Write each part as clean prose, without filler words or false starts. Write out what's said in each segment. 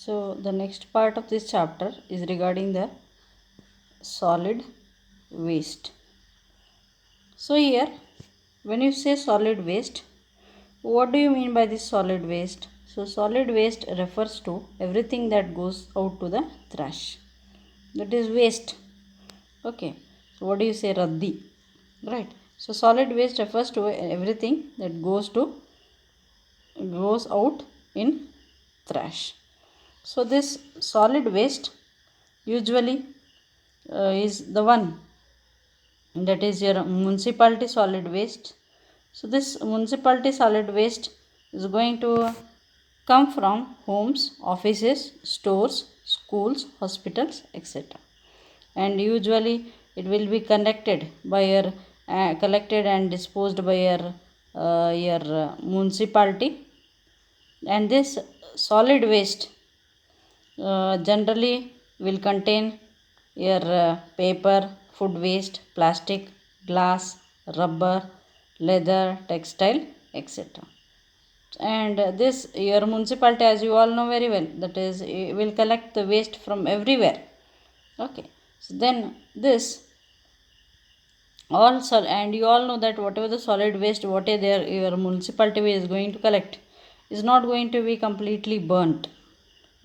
So the next part of this chapter is regarding the solid waste. So here, when you say solid waste, what do you mean by this solid waste? So solid waste refers to everything that goes out to the trash. That is waste. Okay. So what do you say, raddi? Right. So solid waste refers to everything that goes out in trash. So this solid waste usually is the one that is your municipality solid waste. So this municipality solid waste is going to come from homes, offices, stores, schools, hospitals, etc. And usually it will be collected and disposed by your municipality. And this solid waste generally will contain your paper, food waste, plastic, glass, rubber, leather, textile, etc. And this your municipality, as you all know very well, that is will collect the waste from everywhere. Okay. So then this and you all know that whatever the solid waste whatever your municipality is going to collect is not going to be completely burnt.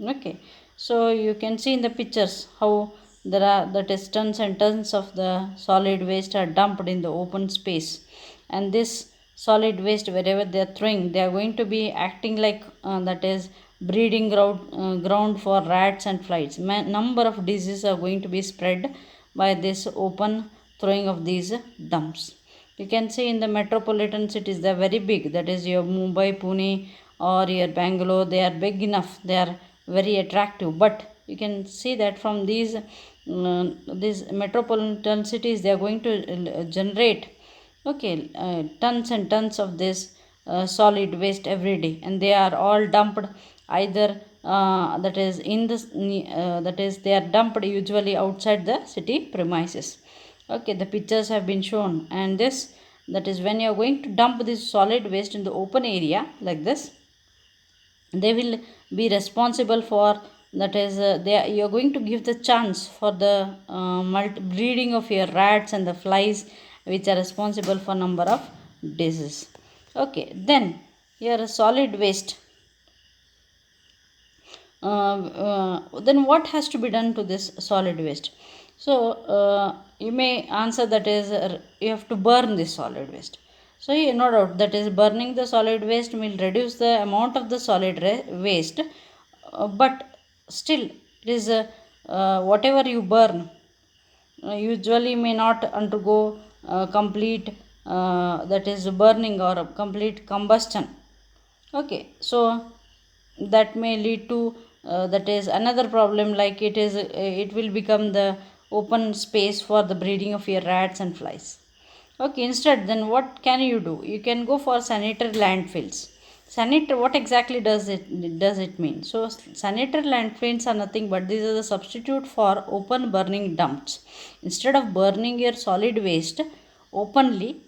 Okay. So you can see in the pictures how there are the tons and tons of the solid waste are dumped in the open space. And this solid waste, wherever they are throwing, they are going to be acting like that is breeding ground for rats and flies. Number of diseases are going to be spread by this open throwing of these dumps. You can see in the metropolitan cities, they are very big, that is your Mumbai, Pune, or your Bangalore. They are big enough, they are very attractive, but you can see that from these metropolitan cities, they are going to generate tons and tons of this solid waste every day, and they are all dumped either that is they are dumped usually outside the city premises. Okay, the pictures have been shown. And this, that is when you are going to dump this solid waste in the open area like this, they will be responsible for, that is you are going to give the chance for the breeding of your rats and the flies, which are responsible for number of diseases. Okay, then your solid waste, then what has to be done to this solid waste? So you may answer, that is you have to burn this solid waste. So no doubt, that is burning the solid waste will reduce the amount of the waste, but still it is whatever you burn usually may not undergo complete that is burning or complete combustion. Okay. So that may lead to that is another problem, like it will become the open space for the breeding of your rats and flies. Okay, instead, then what can you do? You can go for sanitary landfills. Sanitary, what exactly does it mean? So sanitary landfills are nothing but these are the substitute for open burning dumps. Instead of burning your solid waste openly,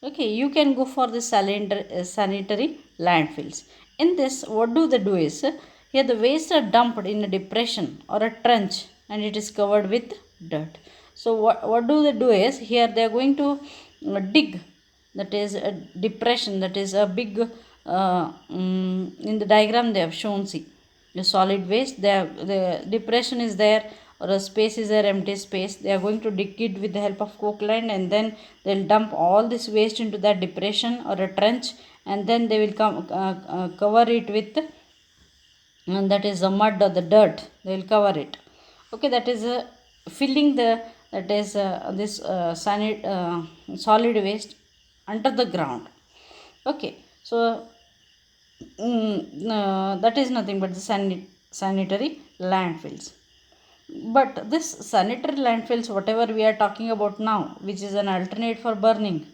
okay, you can go for the sanitary landfills. In this, what do they do is, here the waste are dumped in a depression or a trench, and it is covered with dirt. So what do they do is, here they are going to dig, that is a depression, that is a big in the diagram they have shown, see the solid waste, the depression is there, or a space is there, empty space. They are going to dig it with the help of coke line, and then they'll dump all this waste into that depression or a trench, and then they will cover it with that is the mud or the dirt. They will cover it. Okay, that is filling the, that is this solid waste under the ground. Okay. So that is nothing but the sanitary landfills. But this sanitary landfills, whatever we are talking about now, which is an alternate for burning,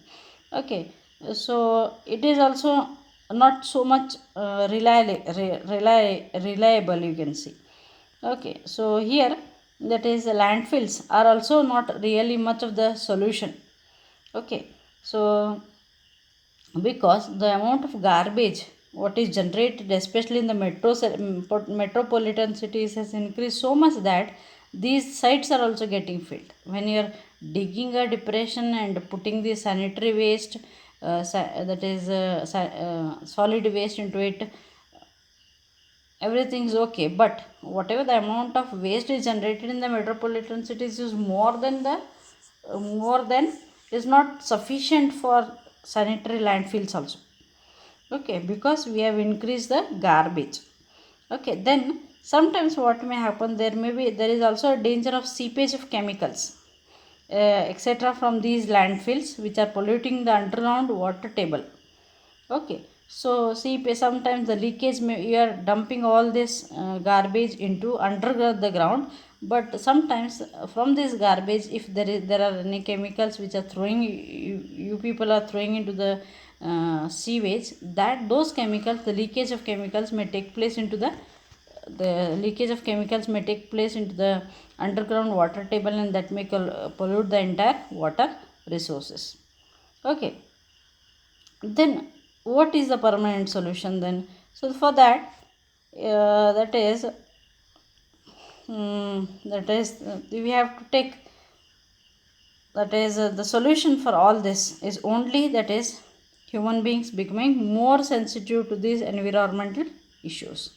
okay, so it is also not so much reliable, you can see. Okay, so here, that is landfills are also not really much of the solution. Okay, so because the amount of garbage what is generated, especially in the metropolitan cities, has increased so much that these sites are also getting filled. When you are digging a depression and putting the sanitary waste, solid waste into it, everything is okay. But whatever the amount of waste is generated in the metropolitan cities is more than is not sufficient for sanitary landfills also. Okay, because we have increased the garbage. Okay, then sometimes what may happen, there is also a danger of seepage of chemicals, etc., from these landfills, which are polluting the underground water table. Okay, so see, sometimes the leakage you are dumping all this garbage into under the ground, but sometimes from this garbage, if there are any chemicals which are throwing, you people are throwing into the sewage, that those chemicals, the leakage of chemicals may take place into the underground water table, and that may pollute the entire water resources. Okay, then what is the permanent solution then? So for that, we have to take, the solution for all this is only, that is, human beings becoming more sensitive to these environmental issues.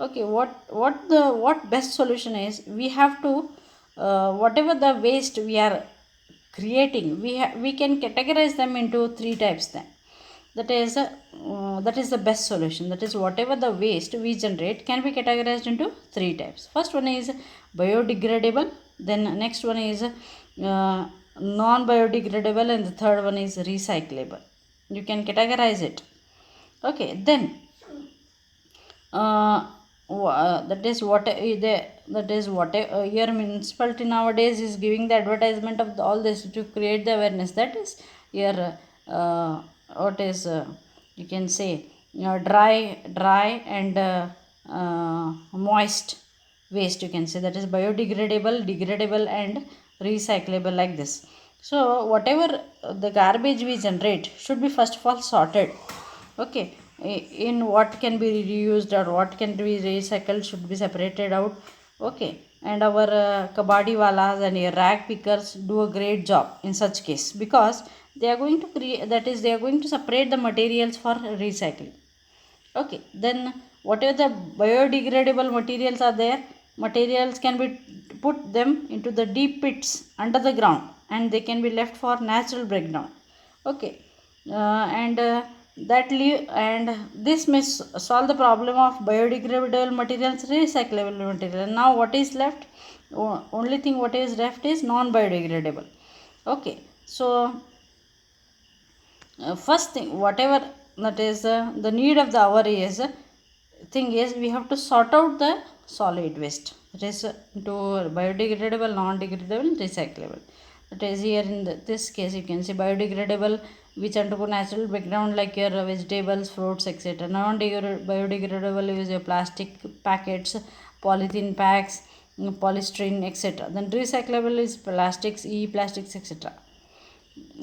Okay, what best solution is, we have to, whatever the waste we are creating, we can categorize them into three types then. That is the best solution. That is, whatever the waste we generate can be categorized into three types. First one is biodegradable, then next one is non biodegradable, and the third one is recyclable. You can categorize it. Okay, then your municipality nowadays is giving the advertisement of all this to create the awareness. That is your what is you can say, dry and moist waste, you can say. That is biodegradable, degradable, and recyclable, like this. So whatever the garbage we generate should be first of all sorted. Okay, in what can be reused or what can be recycled should be separated out. Okay, and our kabadi walas and rag pickers do a great job in such case, because they are going to create, that is, they are going to separate the materials for recycling. Okay, then whatever the biodegradable materials can be put them into the deep pits under the ground, and they can be left for natural breakdown. Okay, and that leave and this may solve the problem of biodegradable materials, recyclable material. Now what is left, only thing what is left is non biodegradable. Okay, so first thing, whatever that is, the need of the hour is, thing is, we have to sort out the solid waste. It is to biodegradable, non degradable, recyclable. That is, here in this case you can see biodegradable, which undergo natural breakdown, like your vegetables, fruits, etc. Non biodegradable is your plastic packets, polythene packs, polystyrene, etc. Then recyclable is plastics, e-plastics, etc.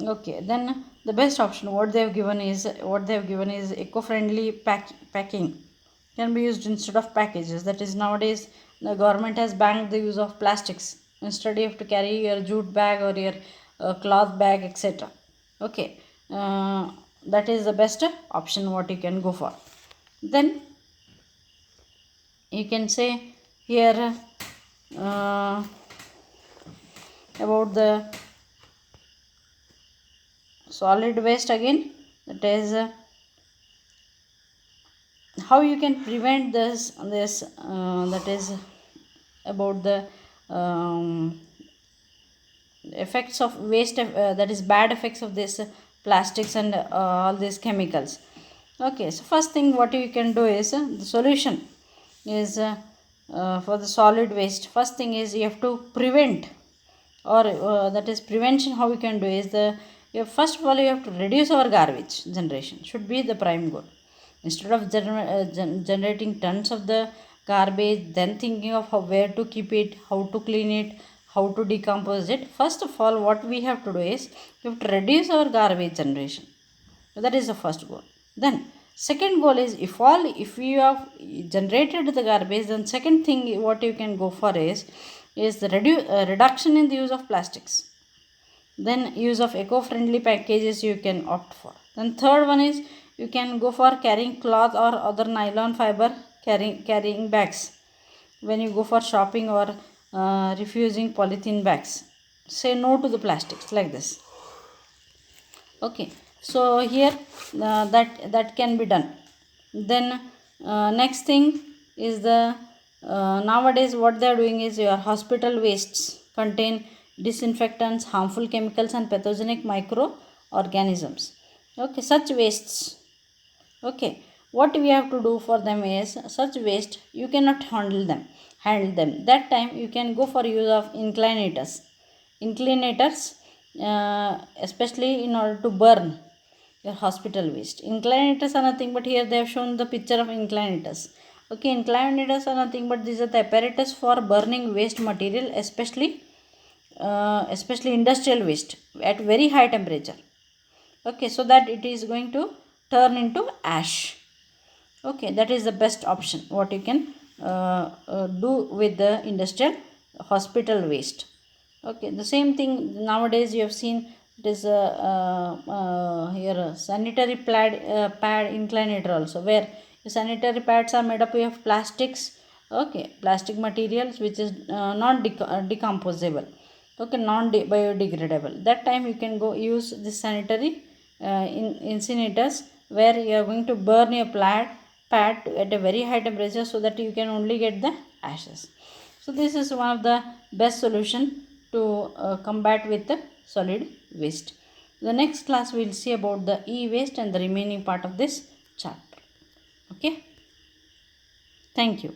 Okay, then the best option what they have given is eco-friendly packing can be used instead of packages. That is, nowadays the government has banned the use of plastics. Instead you have to carry your jute bag or your cloth bag, etc. Okay, that is the best option what you can go for. Then you can say here about the solid waste again. That is, how you can prevent this that is about the effects of waste, that is bad effects of this plastics and all these chemicals. Okay, so first thing what you can do is, the solution is for the solid waste. First thing is, you have to prevent, or that is prevention. How you can do is, first of all you have to reduce our garbage generation, should be the prime goal. Instead of generating tons of the garbage, then thinking of where to keep it, how to clean it, how to decompose it, first of all what we have to do is, we have to reduce our garbage generation. So that is the first goal. Then Second goal is, if you have generated the garbage, then second thing what you can go for is the reduction in the use of plastics. Then use of eco-friendly packages you can opt for. Then third one is, you can go for carrying cloth or other nylon fiber carrying bags when you go for shopping, or refusing polythene bags. Say no to the plastics, like this. Okay, so here that can be done. Then next thing is the nowadays what they are doing is, your hospital wastes contain disinfectants, harmful chemicals and pathogenic microorganisms. Okay, such wastes, okay, what we have to do for them is, such waste you cannot handle them. That time you can go for use of inclinators, especially in order to burn your hospital waste. Inclinators are nothing but, here they have shown the picture of inclinators. Okay, inclinators are nothing but these are the apparatus for burning waste material, especially industrial waste at very high temperature. Okay, so that it is going to turn into ash. Okay, that is the best option what you can do with the industrial hospital waste. Okay, the same thing nowadays you have seen, it is here a sanitary pad inclinator also, where the sanitary pads are made up of plastics. Okay, plastic materials which is not decomposable. Okay, non biodegradable. That time you can go use this sanitary incinerators, where you are going to burn your pad at a very high temperature, so that you can only get the ashes. So this is one of the best solution to combat with the solid waste. The next class we will see about the e-waste and the remaining part of this chapter. Okay, thank you.